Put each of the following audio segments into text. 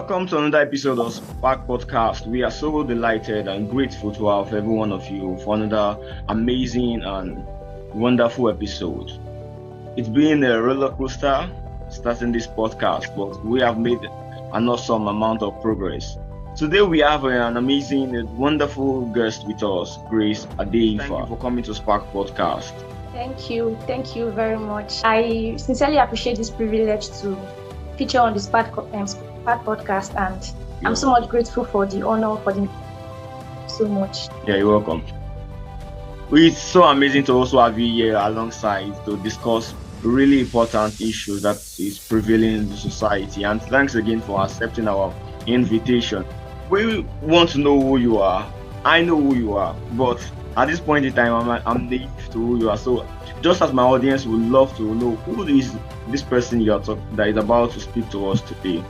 Welcome to another episode of Spark Podcast. We are so delighted and grateful to have every one of you for another amazing and wonderful episode. It's been a roller coaster starting this podcast, but we have made an awesome amount of progress. Today we have an amazing, wonderful guest with us, Grace Adeifa. Thank you for coming to Spark Podcast. Thank you very much. I sincerely appreciate this privilege to feature on the Spark Podcast, and I'm so much grateful for the honor, so much. Yeah, you're welcome. It's so amazing to also have you here alongside to discuss really important issues that is prevailing in the society. And thanks again for accepting our invitation. We want to know who you are. I know who you are, but at this point in time, I'm naive to who you are. So, just as my audience would love to know who is this person that is about to speak to us today,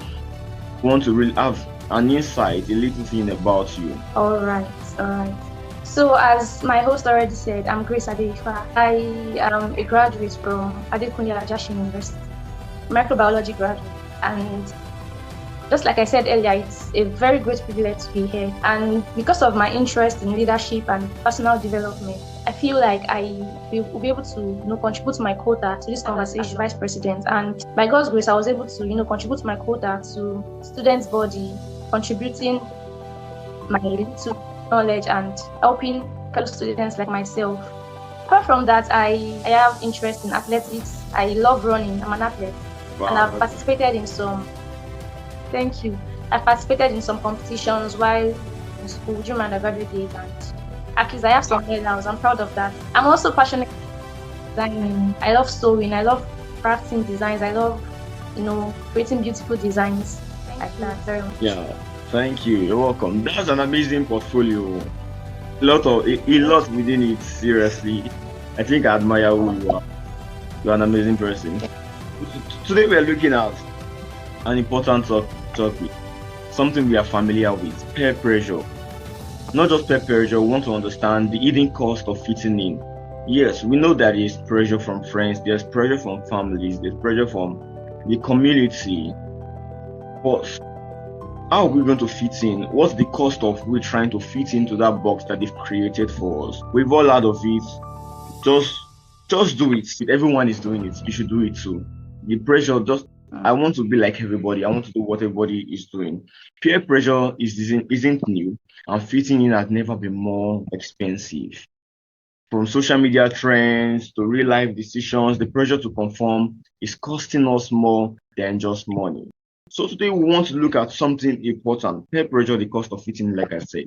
we want to really have an insight, a little thing about you. All right. So, as my host already said, I'm Grace Adeifa. I am a graduate from Adekunle Ajasin University, microbiology graduate, and just like I said earlier, it's a very great privilege to be here. And because of my interest in leadership and personal development, I feel like I will be able to contribute my quota to this conversation as Vice President. And by God's grace, I was able to contribute my quota to students' body, contributing my little knowledge and helping fellow students like myself. Apart from that, I have interest in athletics. I love running. I'm an athlete. Wow. And I've participated in some competitions while in school during my undergraduate days, and at least I have some medals. I'm proud of that. I'm also passionate about designing. I love sewing. I love crafting designs. I love, creating beautiful designs like that very much. Yeah, thank you. You're welcome. That's an amazing portfolio. A lot within it. Seriously, I think I admire who you are. You're an amazing person. Today we are looking at an important topic, something we are familiar with: peer pressure. Not just peer pressure, we want to understand the hidden cost of fitting in. Yes, we know that there's pressure from friends, there's pressure from families, there's pressure from the community. But how are we going to fit in? What's the cost of we trying to fit into that box that they've created for us? We've all heard of it. Just do it. If everyone is doing it, you should do it too. The pressure I want to be like everybody. I want to do what everybody is doing. Peer pressure isn't new, and fitting in has never been more expensive. From social media trends to real life decisions, the pressure to conform is costing us more than just money. So today we want to look at something important: peer pressure, the cost of fitting in, like I said.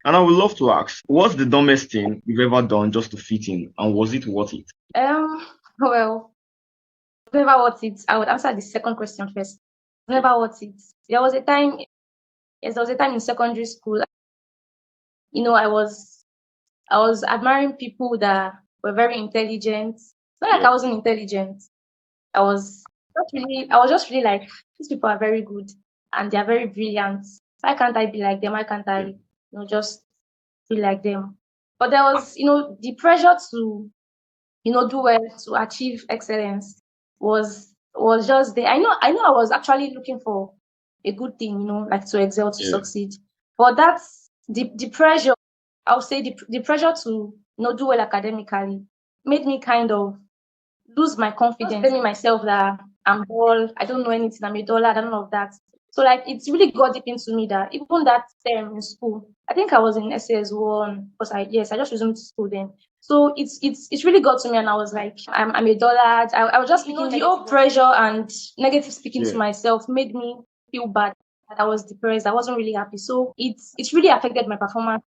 And I would love to ask, what's the dumbest thing you've ever done just to fit in, and was it worth it? Well, never worth it. I would answer the second question first. Never worth it. There was a time in secondary school. I was admiring people that were very intelligent. It's not like I wasn't intelligent. I was just really like, these people are very good and they are very brilliant. Why can't I be like them? Why can't I, just be like them? But there was, the pressure to, do well, to achieve excellence was just there. I know I was actually looking for a good thing, like to excel, to succeed. But that's the pressure. I would say the pressure to do well academically made me kind of lose my confidence, telling myself that I'm dull, I don't know anything, I'm a dullard, I don't know of that. So like it's really got deep into me that even that term in school, I think I was in SS1 because I just resumed school then. So it's really got to me, and I was like, I'm a dullard. I was just speaking, the whole pressure and negative speaking to myself made me feel bad. That I was depressed. I wasn't really happy. So it's really affected my performance.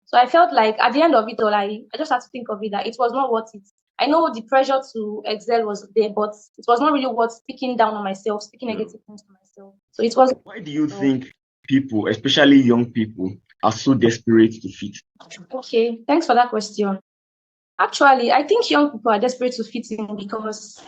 So I felt like at the end of it all, I just had to think of it that it was not worth it. I know the pressure to excel was there, but it was not really worth speaking down on myself, speaking negative things to myself. So it was. Why do you think people, especially young people, are so desperate to fit? Okay, thanks for that question. Actually, I think young people are desperate to fit in because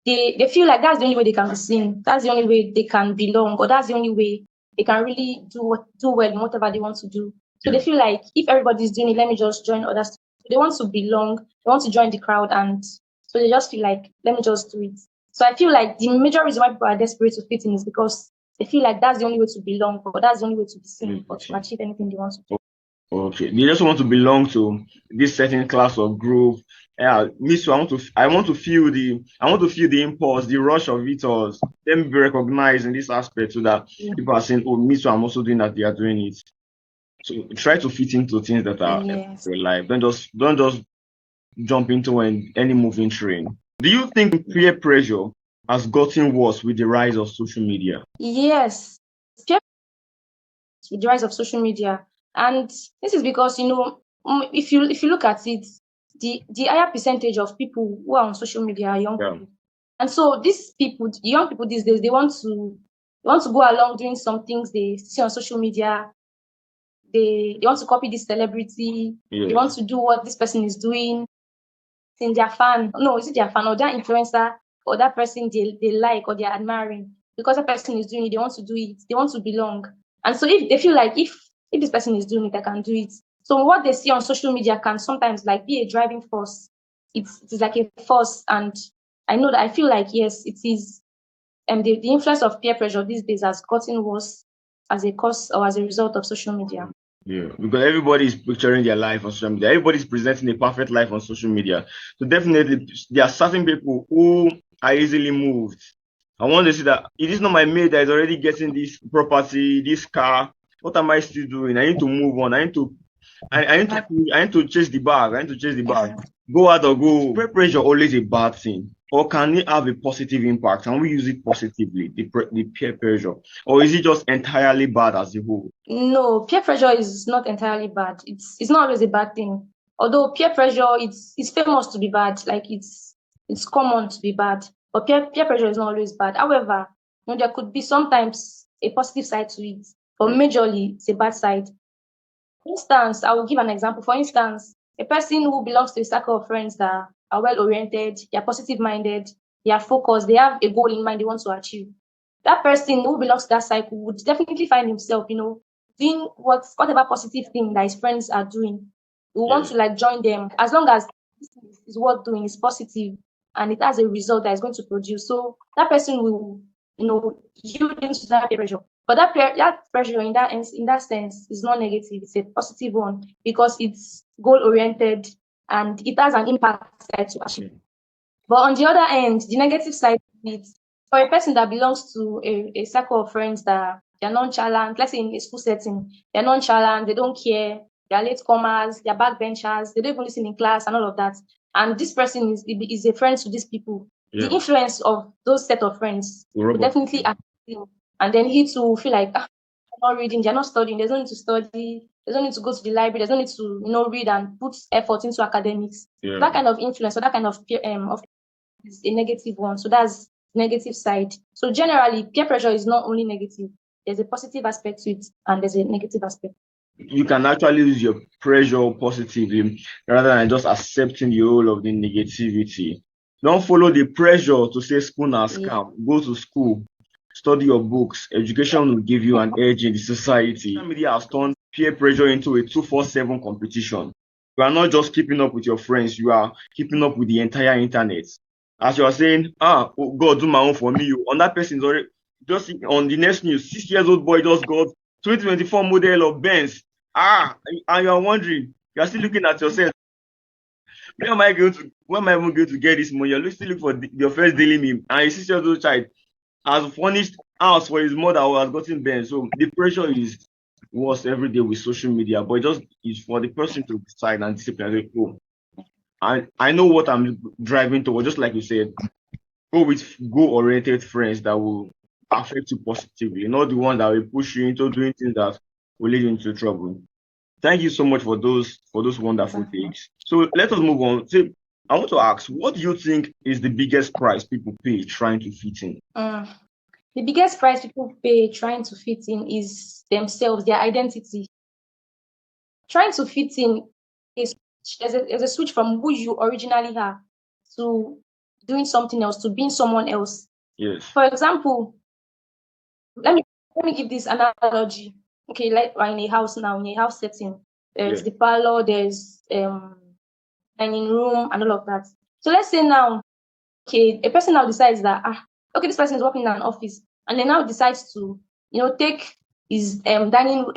they feel like that's the only way they can be seen. That's the only way they can belong, or that's the only way they can really do well in whatever they want to do. So they feel like if everybody's doing it, let me just join others. They want to belong, they want to join the crowd, and so they just feel like, let me just do it. So I feel like the major reason why people are desperate to fit in is because they feel like that's the only way to belong, or that's the only way to be seen, or to Okay. achieve anything they want to do. Okay. They just want to belong to this certain class or group. Yeah, me too. I want to feel the impulse, the rush of it all. Let me be recognized in this aspect so that people are saying, oh, me too, I'm also doing that, they are doing it. So try to fit into things that are Yes. your life. Don't just jump into any moving train. Do you think peer pressure has gotten worse with the rise of social media? Yes. Peer with the rise of social media. And this is because, if you look at it, the higher percentage of people who are on social media are young Yeah. people. And so these people, the young people these days, they want to go along doing some things they see on social media. They want to copy this celebrity. They want Yes. to do what this person is doing. In their fan, no, is it their fan or their influencer or that person they like or they're admiring? Because that person is doing it, they want to do it. They want to belong. And so if they feel like if this person is doing it, I can do it. So what they see on social media can sometimes like be a driving force. It is like a force, and I feel like yes, it is. And the influence of peer pressure these days has gotten worse as a cause or as a result of social media. Yeah, because everybody is picturing their life on social media. Everybody's presenting a perfect life on social media. So definitely, there are certain people who are easily moved. I want to see that it is not my mate that is already getting this property, this car. What am I still doing? I need to move on. I need to chase the bag. I need to chase the bag. Go out or go. Peer pressure always a bad thing, or can it have a positive impact? Can we use it positively? The peer pressure, or is it just entirely bad as a whole? No, peer pressure is not entirely bad. It's not always a bad thing. Although peer pressure it's famous to be bad, like it's common to be bad. But peer pressure is not always bad. However, there could be sometimes a positive side to it, but majorly it's a bad side. For instance, I will give an example. For instance, a person who belongs to a circle of friends that are well oriented, they are positive minded, they are focused, they have a goal in mind they want to achieve. That person who belongs to that cycle would definitely find himself, doing whatever positive thing that his friends are doing. We want Yeah. to like join them as long as this thing is worth doing, is positive, and it has a result that is going to produce. So that person will, yield into that peer pressure. But that pressure in that sense is not negative. It's a positive one because it's goal oriented and it has an impact side to achieve. But on the other end, the negative side of it, for a person that belongs to a circle of friends that they're nonchalant, let's say in a school setting, they're nonchalant, they don't care, they're latecomers, they're backbenchers, they don't even listen in class and all of that. And this person is a friend to these people. Yeah. The influence of those set of friends will definitely affect him. And then he too will feel like, they're not reading, they're not studying, there's no need to study, there's no need to go to the library, there's no need to, read and put effort into academics. Yeah. That kind of influence or that kind of is a negative one. So that's negative side. So generally, peer pressure is not only negative. There's a positive aspect to it and there's a negative aspect. You can actually use your pressure positively rather than just accepting the whole of the negativity. Don't follow the pressure to say school na scam. Go to school, study your books. Education will give you an edge in the society. Social media has turned peer pressure into a 247 competition. You are not just keeping up with your friends, you are keeping up with the entire internet. As you are saying, oh, God, do my own for me. On that person's already just on the next news, 6 years old boy just got 2024 model of Benz. And you are wondering, you are still looking at yourself. When am I even going to get this money? You're still looking for your first daily meme, and a 6 years old child has furnished house for his mother who has gotten Benz. So the pressure is worse every day with social media, but it just is for the person to decide and discipline. Oh, I know what I'm driving toward, just like you said. Go with goal-oriented friends that will affect you positively, not the one that will push you into doing things that will lead you into trouble. Thank you so much for those wonderful takes. So let us move on. So I want to ask, what do you think is the biggest price people pay trying to fit in? The biggest price people pay trying to fit in is themselves, their identity. Trying to fit in is there's a switch from who you originally are to doing something else, to being someone else. Yes. For example, let me give this analogy. Okay, like we're in a house now, in a house setting. There's the parlor, there's dining room and all of that. So let's say now, okay, a person now decides that okay, this person is working in an office, and then now decides to take his dining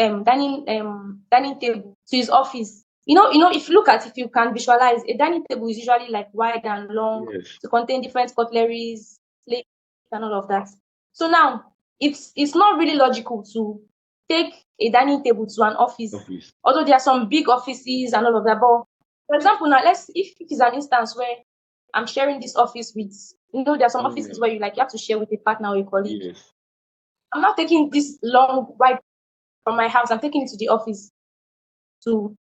table to his office. If you can visualize, a dining table is usually like wide and long Yes. to contain different cutleries, plates, and all of that. So now it's not really logical to take a dining table to an office, although there are some big offices and all of that. But for example, now if it's an instance where I'm sharing this office with, there are some offices where you have to share with a partner or a colleague. Yes. I'm not taking this long ride from my house. I'm taking it to the office to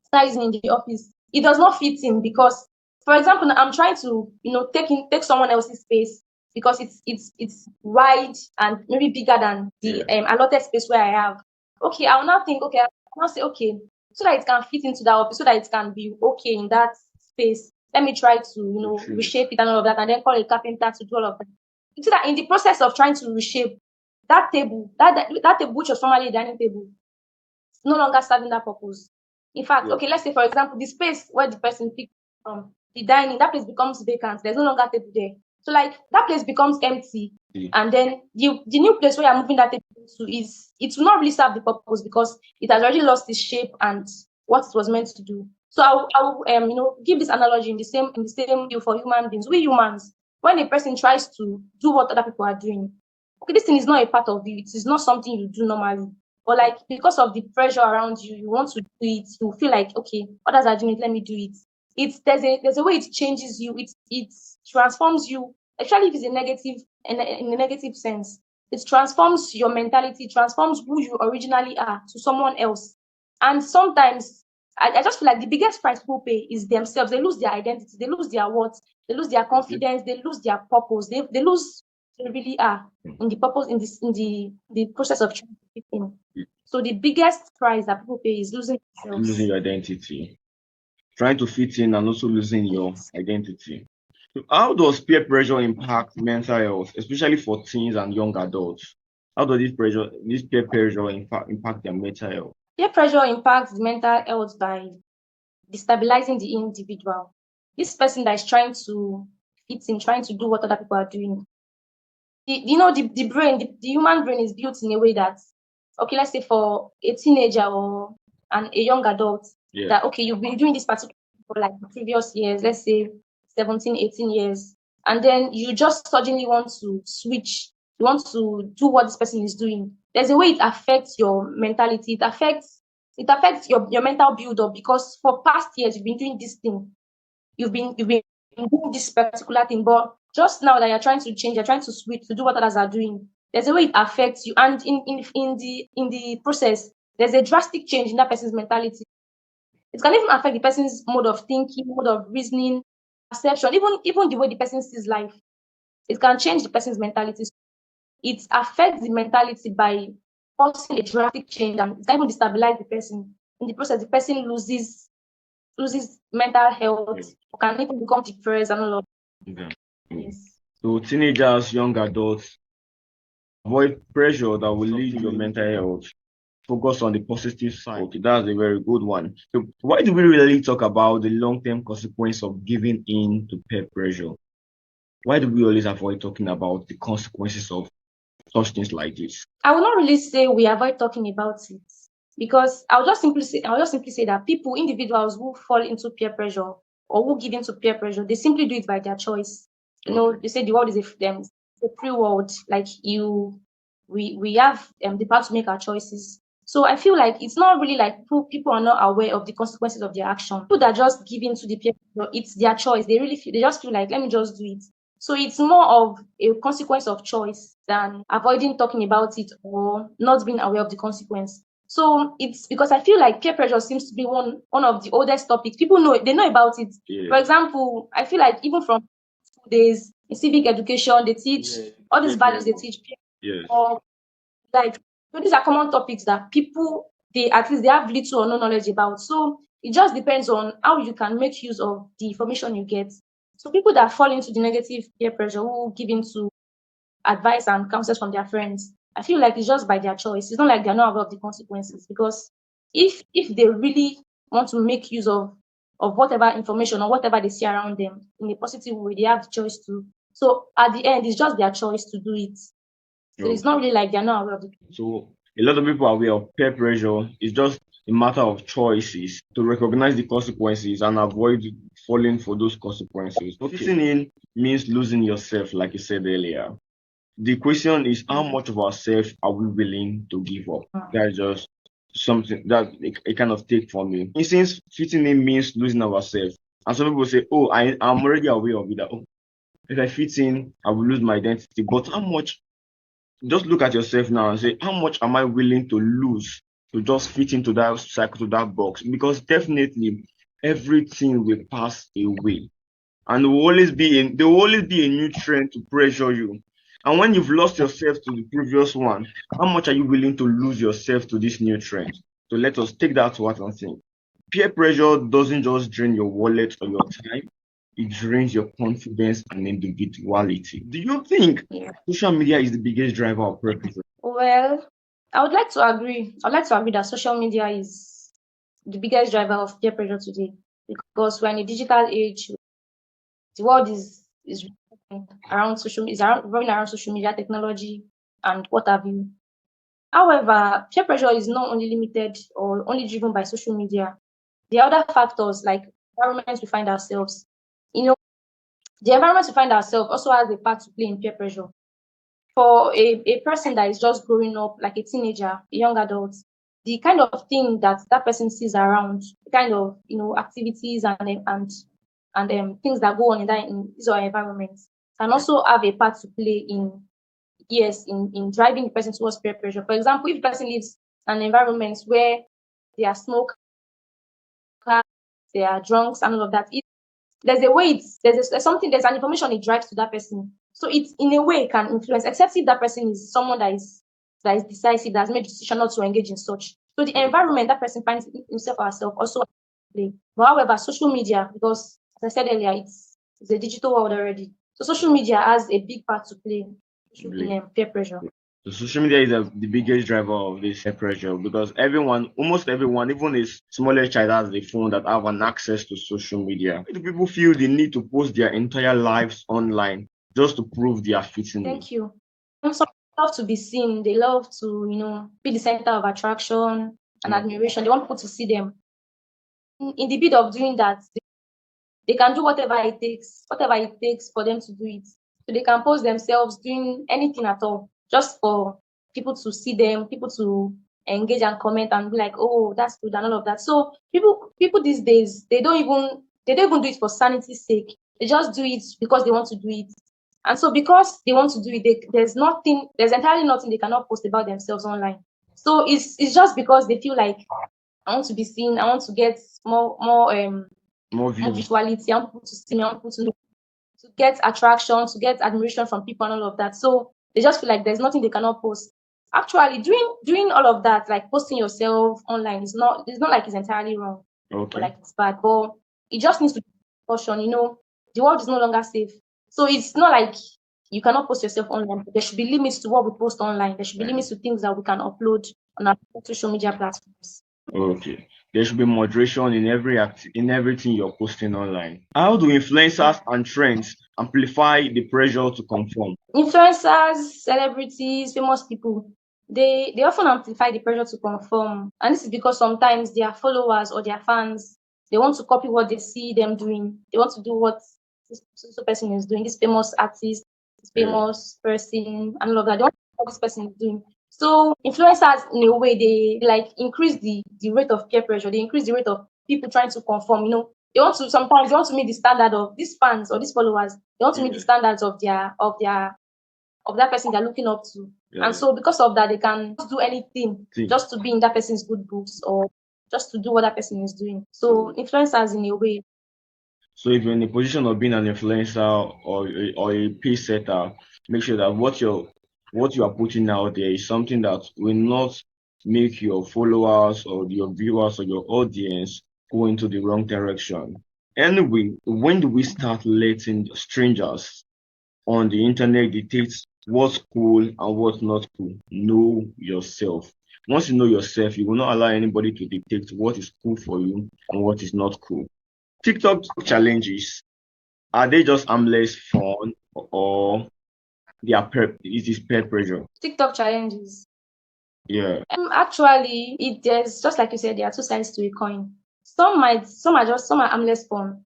start using in the office. It does not fit in because, for example, I'm trying to, take someone else's space because it's wide and maybe bigger than the allotted space where I have. Okay, I will now think, okay, I'll now say, okay, so that it can fit into that office, so that it can be okay in that space. Let me try to, reshape it and all of that, and then call a carpenter to do all of that. So that in the process of trying to reshape that table, that table which was formerly a dining table, is no longer serving that purpose. In fact, okay, let's say for example, the space where the person picked from, the dining, that place becomes vacant. There's no longer table there. So like that place becomes empty. And then the new place where you're moving that table to it will not really serve the purpose because it has already lost its shape and what it was meant to do. So I will give this analogy in the same view for human beings. We humans, when a person tries to do what other people are doing, okay, this thing is not a part of you. It is not something you do normally. Or like because of the pressure around you, you want to do it. You feel like, okay, others are doing it, let me do it. There's a way it changes you. It transforms you. Actually, if it's a negative in a negative sense, it transforms your mentality, transforms who you originally are to someone else. And sometimes I just feel like the biggest price people pay is themselves. They lose their identity, they lose their worth, they lose their confidence, they lose their purpose, they lose who they really are in the purpose in the process of trying to fit in. So the biggest price that people pay is losing themselves. Losing your identity. Trying to fit in and also losing your identity. So how does peer pressure impact mental health, especially for teens and young adults? How does this peer pressure impact their mental health? Peer pressure impacts the mental health by destabilizing the individual. This person that is trying to fit in, trying to do what other people are doing. The brain, the human brain is built in a way that, okay, let's say for a teenager or a young adult, that, okay, you've been doing this particular for like the previous years, let's say 17, 18 years, and then you just suddenly want to switch, you want to do what this person is doing. There's a way it affects your mentality, it affects your mental build-up because for past years you've been doing this thing, you've been doing this particular thing, but just now that you're trying to change, you're trying to switch to do what others are doing. There's a way it affects you, and in the process, there's a drastic change in that person's mentality. It can even affect the person's mode of thinking, mode of reasoning, perception, even the way the person sees life. It can change the person's mentality. It affects the mentality by causing a drastic change, and it can even destabilize the person. In the process, the person loses mental health, can even become depressed and all of that. Yes. So teenagers, young adults, avoid pressure that will lead to your mental health. Focus on the positive side. Okay, that's a very good one. So why do we really talk about the long-term consequence of giving in to peer pressure? Why do we always avoid talking about the consequences of such things like this? I will not really say we avoid talking about it because I'll just simply say that individuals who fall into peer pressure or who give into peer pressure, they simply do it by their choice. They say the world is a free world. Like we have the power to make our choices. So I feel like it's not really like people are not aware of the consequences of their action. People that just give in to the peer pressure, it's their choice. They just feel like, let me just do it. So it's more of a consequence of choice than avoiding talking about it or not being aware of the consequence. So it's because I feel like peer pressure seems to be one of the oldest topics. People know about it. For example, I feel like even from school days in civic education, they teach all these values. They teach or like, so these are common topics that people at least they have little or no knowledge about. So it just depends on how you can make use of the information you get. So people that fall into the negative peer pressure who give into advice and counsels from their friends, I feel like it's just by their choice. It's not like they're not aware of the consequences, because if they really want to make use of whatever information or whatever they see around them in a positive way, they have the choice to. So at the end, it's just their choice to do it. So it's not really like they're not aware of it. So a lot of people are aware of peer pressure. It's just a matter of choices to recognize the consequences and avoid falling for those consequences. Fitting in means losing yourself, like you said earlier. The question is, how much of ourselves are we willing to give up? That is just something that it kind of take from me. Since fitting in means losing ourselves, and some people say, "Oh, I'm already aware of it. That, oh, if I fit in, I will lose my identity." But how much? Just look at yourself now and say, how much am I willing to lose to just fit into that cycle, to that box? Because definitely everything will pass away, and there will always be a new trend to pressure you. And when you've lost yourself to the previous one, how much are you willing to lose yourself to this new trend? So let us take that to heart and think. Peer pressure doesn't just drain your wallet or your time, it drains your confidence and individuality. Do you think social media is the biggest driver of peer pressure? Well, I would like to agree. I'd like to agree that social media is the biggest driver of peer pressure today, because we're in a digital age. The world is around revolving around social media, technology, and what have you. However, peer pressure is not only limited or only driven by social media. There are other factors like environments we find ourselves. The environment we find ourselves also has a part to play in peer pressure. For a person that is just growing up, like a teenager, a young adult, the kind of thing that that person sees around, the kind of activities and things that go on in his or her environment can also have a part to play in driving the person towards peer pressure. For example, if the person lives in an environment where they are smokers, they are drunks, and all of that, there's an information it drives to that person. So it in a way can influence, except if that person is someone that is decisive, that has made a decision not to engage in such. So the environment that person finds himself or herself also play. But however, social media, because as I said earlier, it's a digital world already. So social media has a big part to play in peer pressure. So social media is the biggest driver of this peer pressure, because almost everyone, even a smaller child, has a phone that have an access to social media. Why do people feel the need to post their entire lives online just to prove they are fitting in? Thank you. Some love to be seen. They love to, be the center of attraction and admiration. They want people to see them. In the bid of doing that, they can do whatever it takes for them to do it. So they can post themselves doing anything at all, just for people to see them, people to engage and comment and be like, oh, that's good and all of that. So people these days, they don't even do it for sanity's sake. They just do it because they want to do it. And so because they want to do it, there's entirely nothing they cannot post about themselves online. So it's just because they feel like, I want to be seen, I want to get more visuality, I want people to see me, I want people to get attraction, to get admiration from people and all of that. So they just feel like there's nothing they cannot post. Actually, doing all of that, like posting yourself online, it's not like it's entirely wrong. Okay. Or like it's bad, but it just needs to be caution. The world is no longer safe. So it's not like you cannot post yourself online. There should be limits to what we post online. There should be limits to things that we can upload on our social media platforms. Okay. There should be moderation in everything you're posting online. How do influencers and trends amplify the pressure to conform? Influencers, celebrities, famous people, they often amplify the pressure to conform. And this is because sometimes their followers or their fans, they want to copy what they see them doing. They want to do what this person is doing, this famous artist, this famous person, and all of that. They want to do what this person is doing. So influencers, in a way, they like increase the rate of peer pressure. They increase the rate of people trying to conform. They want to meet the standard of these fans or these followers. They want to meet the standards of that person they're looking up to. And so because of that, they can do anything just to be in that person's good books or just to do what that person is doing. So influencers, in a way. So if you're in a position of being an influencer or a pace setter, make sure that what you are putting out there is something that will not make your followers or your viewers or your audience go into the wrong direction. Anyway, when do we start letting strangers on the internet dictate what's cool and what's not cool? Know yourself. Once you know yourself, you will not allow anybody to dictate what is cool for you and what is not cool. TikTok challenges, are they just harmless fun, or it is peer pressure? TikTok challenges. Yeah. Actually, there's just like you said, there are two sides to a coin. Some are harmless fun,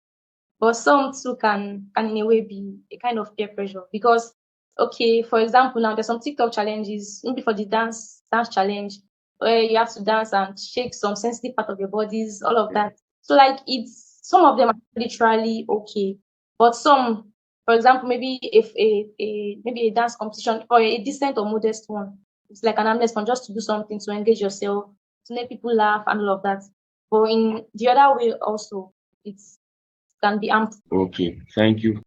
but some too can in a way be a kind of peer pressure because, okay, for example, now there's some TikTok challenges, maybe for the dance challenge, where you have to dance and shake some sensitive part of your bodies, all of that. So like it's some of them are literally okay, but some, for example, maybe if maybe a dance competition or a decent or modest one, it's like an harmless one just to do something to engage yourself, to make people laugh and all of that. But in the other way also, it's can be harmful. Okay. Thank you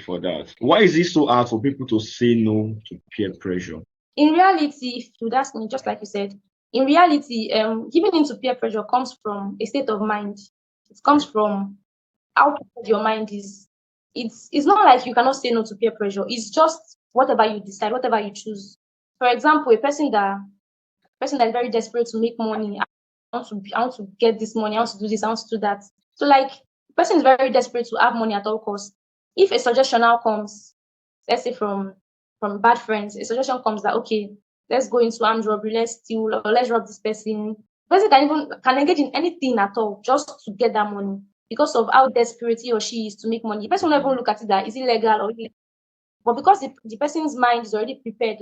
for that. Why is it so hard for people to say no to peer pressure? In reality, if you'd ask me, just like you said, in reality, giving into peer pressure comes from a state of mind. It comes from how prepared your mind is. It's not like you cannot say no to peer pressure. It's just whatever you decide, whatever you choose. For example, a person that is very desperate to make money. I want to get this money. I want to do this. I want to do that. So like, the person is very desperate to have money at all costs. If a suggestion now comes, let's say from bad friends, a suggestion comes that okay, let's go into armed robbery, let's steal or let's rob this person. The person can engage in anything at all just to get that money because of how desperate he or she is to make money. The person will never look at it that is it legal or illegal. But because the person's mind is already prepared,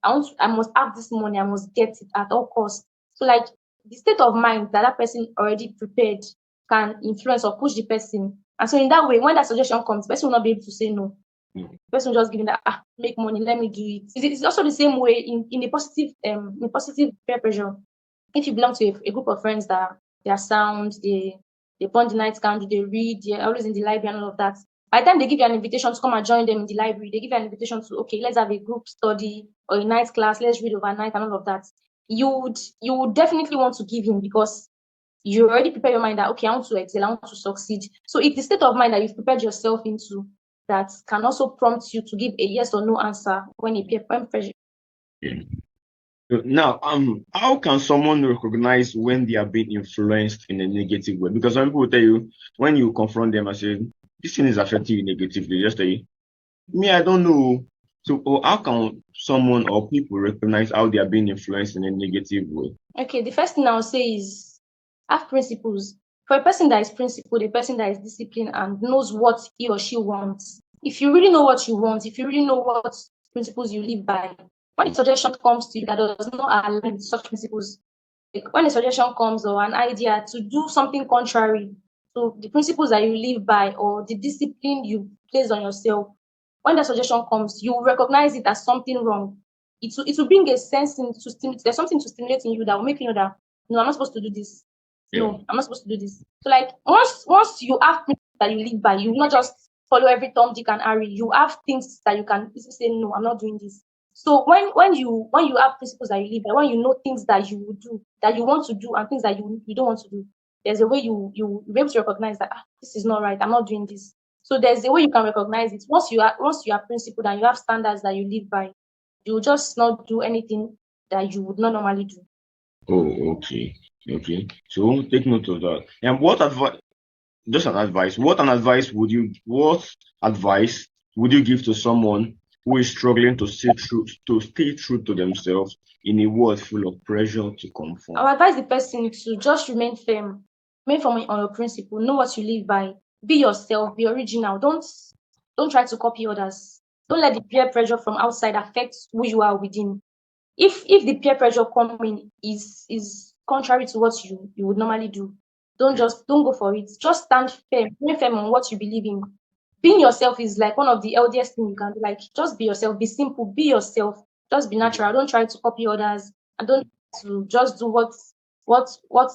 I must have this money, I must get it at all costs. So like the state of mind that that person already prepared can influence or push the person. And so in that way, when that suggestion comes, the person will not be able to say no. The person just giving that make money, let me do it. It's also the same way in a positive peer pressure. If you belong to a group of friends that they are sound, they burn the night candle, they read, they're always in the library and all of that. By the time they give you an invitation to come and join them in the library, they give you an invitation to okay, let's have a group study or a night class, let's read overnight and all of that. You would definitely want to give in because you already prepare your mind that okay, I want to excel, I want to succeed. So it's the state of mind that you've prepared yourself into that can also prompt you to give a yes or no answer when pressure. Yeah. Now, how can someone recognize when they are being influenced in a negative way? Because some people tell you when you confront them and say this thing is affecting you negatively, just say, me, I don't know. So, how can someone or people recognize how they are being influenced in a negative way? Okay, the first thing I'll say is have principles. For a person that is principled, a person that is disciplined and knows what he or she wants. If you really know what you want, if you really know what principles you live by, when a suggestion comes to you that does not align with such principles, like when a suggestion comes or an idea to do something contrary to the principles that you live by or the discipline you place on yourself, when that suggestion comes, you recognize it as something wrong. It will bring a sense to stimulate. There's something to stimulate in you that will make you know that no, I'm not supposed to do this. No, I'm not supposed to do this. So like once you have principles that you live by, you will not just follow every Tom, Dick, and Harry. You have things that you can say, no, I'm not doing this. So when you have principles that you live by, when you know things that you will do, that you want to do, and things that you don't want to do, there's a way you'll be able to recognize that this is not right. I'm not doing this. So there's a way you can recognize it. Once you are principled and you have standards that you live by, you will just not do anything that you would not normally do. Oh, okay. Okay. So take note of that. And what advice? Just an advice. What advice would you give to someone who is struggling to stay true to themselves in a world full of pressure to conform? I would advise the person to just remain firm on your principle. Know what you live by. Be yourself. Be original. Don't try to copy others. Don't let the peer pressure from outside affect who you are within. If the peer pressure coming is contrary to what you would normally do, don't go for it. Just stand firm. Remain firm on what you believe in. Being yourself is like one of the healthiest things you can do. Like just be yourself. Be simple. Be yourself. Just be natural. Don't try to copy others. And don't to just do what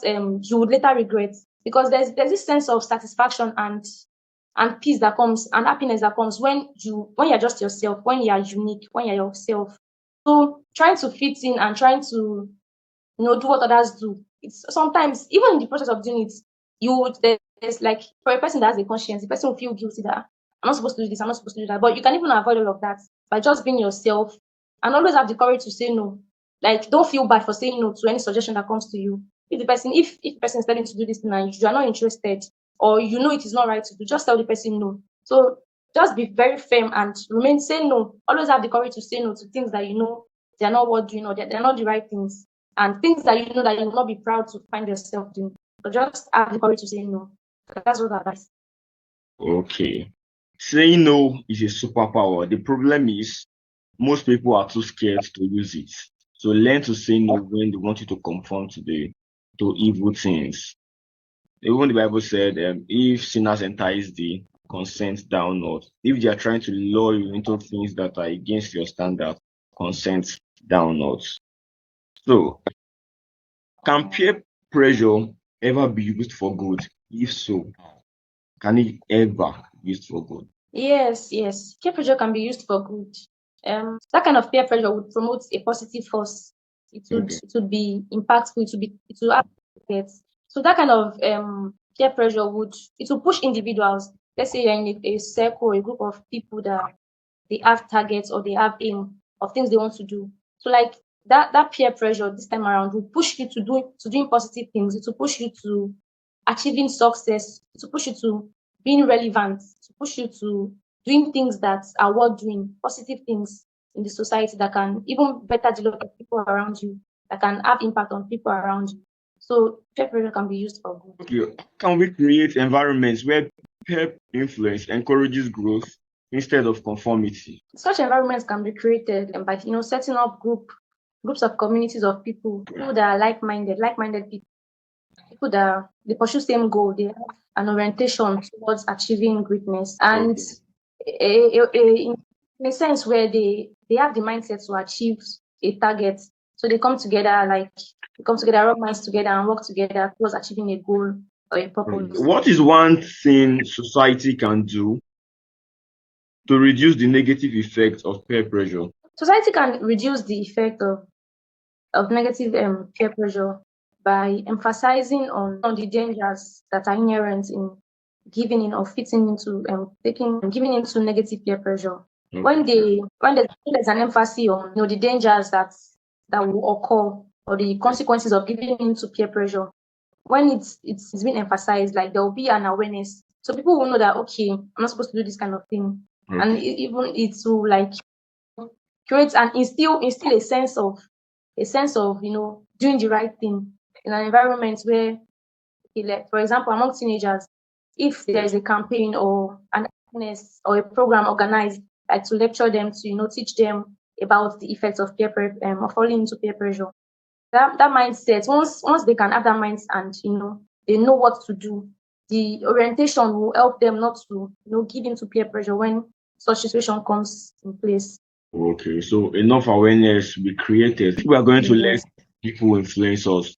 you would later regret, because there's this sense of satisfaction and peace that comes and happiness that comes when you're just yourself, when you are unique, when you're yourself. So trying to fit in and trying to do what others do, it's sometimes even in the process of doing it, there's like for a person that has a conscience, the person will feel guilty that I'm not supposed to do this, I'm not supposed to do that. But you can even avoid all of that by just being yourself and always have the courage to say no. Like don't feel bad for saying no to any suggestion that comes to you. If the person is telling you to do this thing and you are not interested or you know it is not right to do, just tell the person no. So just be very firm and remain, say no. Always have the courage to say no to things that you know they're not worth doing, or they're not the right things, and things that you know that you will not be proud to find yourself doing. So just have the courage to say no. That's what I advise. Okay. Saying no is a superpower. The problem is most people are too scared to use it. So learn to say no when they want you to conform to evil things. Even the Bible said, if sinners entice thee, consent thou not. If they are trying to lure you into things that are against your standard, consent thou not. So, can peer pressure ever be used for good? If so, can it ever be used for good? Yes, yes. Peer pressure can be used for good. That kind of peer pressure would promote a positive force. Okay. It would be impactful. It would have effects. So that kind of peer pressure will push individuals. Let's say you're in a circle, a group of people that they have targets or they have aim of things they want to do. So like that peer pressure this time around will push you to doing positive things. It will push you to achieving success. It will push you to being relevant. To push you to doing things that are worth doing, positive things in the society that can even better develop people around you, that can have impact on people around you. So peer pressure can be used for good. Okay. Can we create environments where peer influence encourages growth instead of conformity? Such environments can be created by setting up groups of communities of people that are like-minded people that they pursue same goal, they have an orientation towards achieving greatness, and in a sense where they have the mindset to achieve a target. So they come together, rub minds together and work together towards achieving a goal or a purpose. What is one thing society can do to reduce the negative effects of peer pressure? Society can reduce the effect of negative peer pressure by emphasizing on the dangers that are inherent in giving in or fitting into giving into negative peer pressure. Okay. When there's an emphasis on the dangers that will occur or the consequences of giving into peer pressure, when it's been emphasized, like there will be an awareness, so people will know that okay, I'm not supposed to do this kind of thing, and even it will like create and instill a sense of doing the right thing in an environment where, for example, among teenagers, if there is a campaign or an awareness or a program organized, like to lecture them, to teach them about the effects of of falling into peer pressure, that mindset, once they can have that mindset and they know what to do, the orientation will help them not to give into peer pressure when such situation comes in place. Okay, so enough awareness will be created. If we are going to let people influence us,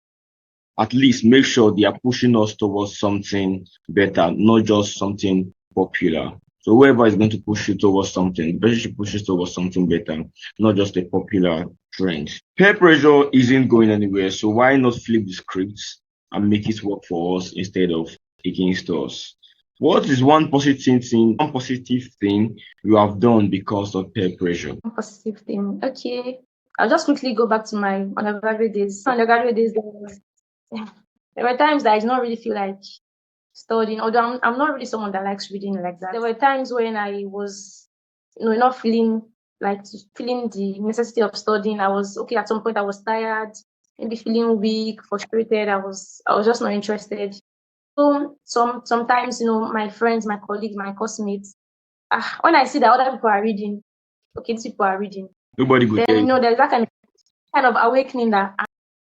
at least make sure they are pushing us towards something better, not just something popular. So whoever is going to push you towards something, better should push you towards something better, not just a popular trend. Peer pressure isn't going anywhere, so why not flip the scripts and make it work for us instead of against us? What is one positive thing you have done because of peer pressure? One positive thing. Okay. I'll just quickly go back to my undergraduate days. Undergraduate days, there were times that I did not really feel like studying, although I'm not really someone that likes reading like that. There were times when I was, not feeling the necessity of studying. I was okay. At some point, I was tired, maybe feeling weak, frustrated. I was just not interested. So sometimes, my friends, my colleagues, my classmates, when I see that other people are reading, okay, these people are reading, Nobody could then there's that kind of awakening that,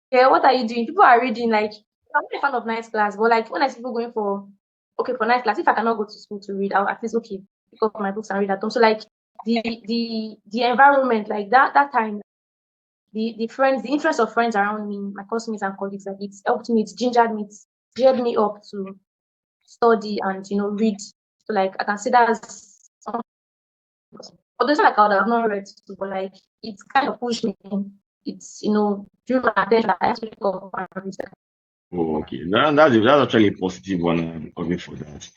yeah, what are you doing? People are reading. Like, I'm not a fan of night class, but like when I see people going for night class, if I cannot go to school to read, I'll at least pick up my books and read at home. So like the environment, like that time, the friends, the interest of friends around me, my classmates and colleagues, like it's helped me, geared me up to study and read. So like I can say that's although it's not like I would have not read, but like it's kind of pushed me. It's drew my attention. I have to pick up and read. Oh, okay. That's actually a positive one. I'm looking for that.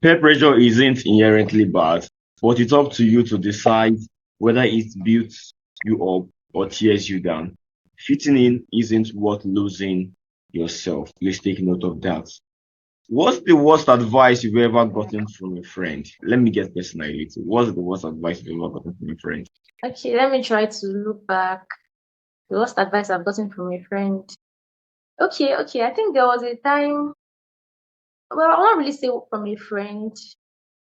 Peer pressure isn't inherently bad, but it's up to you to decide whether it builds you up or tears you down. Fitting in isn't worth losing yourself. Please take note of that. What's the worst advice you've ever gotten from a friend? Let me get personal a little. What's the worst advice you've ever gotten from a friend? Okay, let me try to look back. The worst advice I've gotten from a friend. Okay. I think there was a time. Well, I won't really say from a friend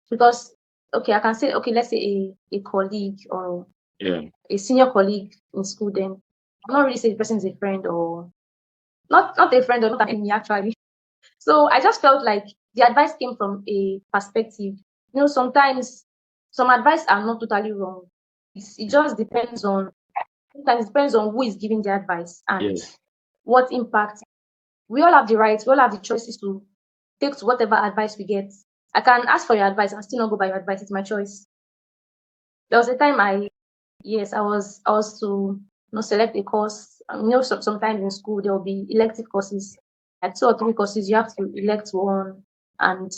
because okay, I can say okay, let's say a colleague or Yeah. a senior colleague in school. Then I'm not really say the person is a friend or not a friend or not an enemy actually. So I just felt like the advice came from a perspective. Sometimes some advice are not totally wrong. It just depends on sometimes it depends on who is giving the advice and Yes. what impact. We all have the rights, we all have the choices to take to whatever advice we get. I can ask for your advice and still not go by your advice. It's my choice. There was a time I was to select a course. Sometimes in school there will be elective courses, like 2 or 3 courses. You have to elect one, and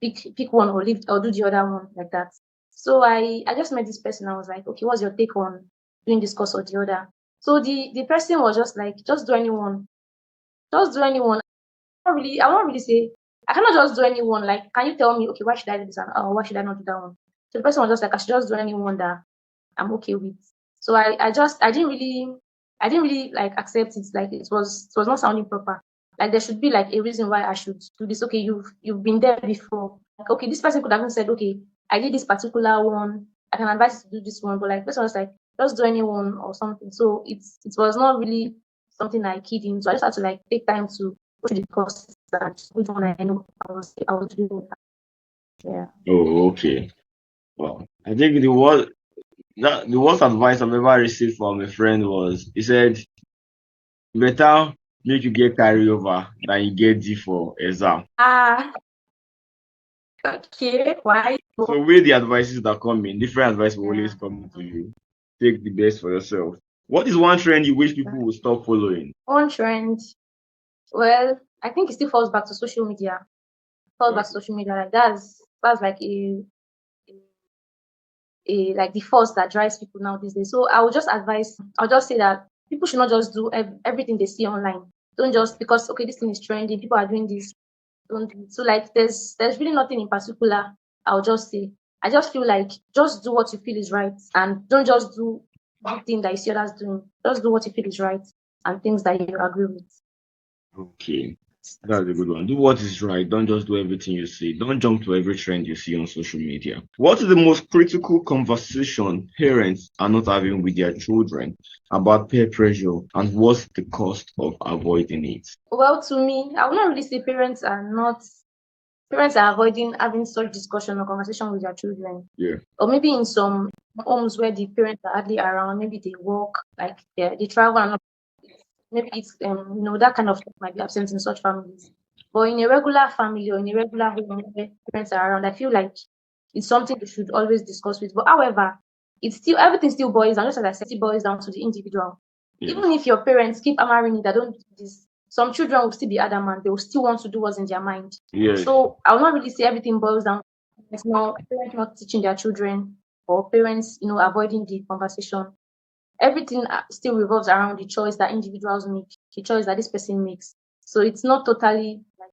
pick one or leave or do the other one like that. So I just met this person. I was like, okay, what's your take on doing this course or the other? So the person was just like, just do anyone, just do anyone. I won't really say I cannot just do anyone. Like, can you tell me, okay, why should I do this and why should I not do that one? So the person was just like, I should just do anyone that I'm okay with. So I didn't really like accept it. Like it was not sounding proper. Like there should be like a reason why I should do this. Okay, you've been there before. Like, okay, this person could have even said, okay, I did this particular one. I can advise you to do this one, but like this one was like, just do anyone or something. So it was not really something I keyed in. So I just had to like take time to go through the courses and which one I know I was doing. Yeah. Oh, okay. Well, I think the worst advice I've ever received from a friend was he said, better make you get carry over than you get D for exam. Okay. Why? So with the advices that come in, different advice will always come to you. Take the best for yourself. What is one trend you wish people would stop following? One trend. Well, I think it still falls back to social media. Like that's like like the force that drives people now these days. So I'll just say that people should not just do everything they see online. Don't just because okay, this thing is trending, people are doing this. Don't do it. So like there's really nothing in particular. I'll just say. I just feel like just do what you feel is right and don't just do everything that you see others doing. Just do what you feel is right and things that you agree with. Okay, that's a good one. Do what is right. Don't just do everything you see. Don't jump to every trend you see on social media. What is the most critical conversation parents are not having with their children about peer pressure, and what's the cost of avoiding it? Well, to me, I would not really say parents are avoiding having such discussion or conversation with their children. Yeah. Or maybe in some homes where the parents are hardly around, maybe they work, like they travel and maybe it's that kind of thing might be absent in such families. But in a regular family or in a regular home where parents are around, I feel like it's something we should always discuss with. But however, everything still boils down, just as I said, it boils down to the individual. Yes. Even if your parents keep hammering it, that don't do this, some children will still be adamant. They will still want to do what's in their mind. Yes. So I will not really say everything boils down. It's not parents not teaching their children or parents, avoiding the conversation. Everything still revolves around the choice that individuals make, the choice that this person makes. So it's not totally like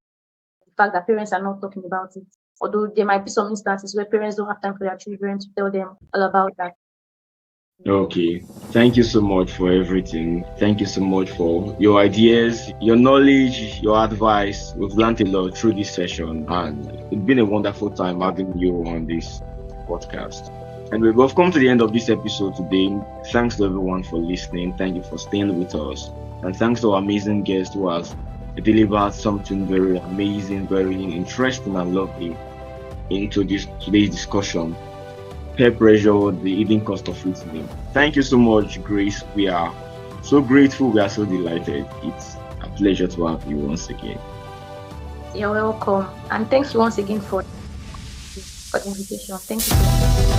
the fact that parents are not talking about it. Although there might be some instances where parents don't have time for their children to tell them all about that. Okay, thank you so much for everything. Thank you so much for your ideas, your knowledge, your advice. We've learned a lot through this session, and it's been a wonderful time having you on this podcast. And we've come to the end of this episode today. Thanks to everyone for listening. Thank you for staying with us. And thanks to our amazing guest who has delivered something very amazing, very interesting and lovely into today's discussion. Peer pressure, the hidden cost of listening. Thank you so much, Grace. We are so grateful. We are so delighted. It's a pleasure to have you once again. You're welcome. And thank you once again for the invitation. Thank you.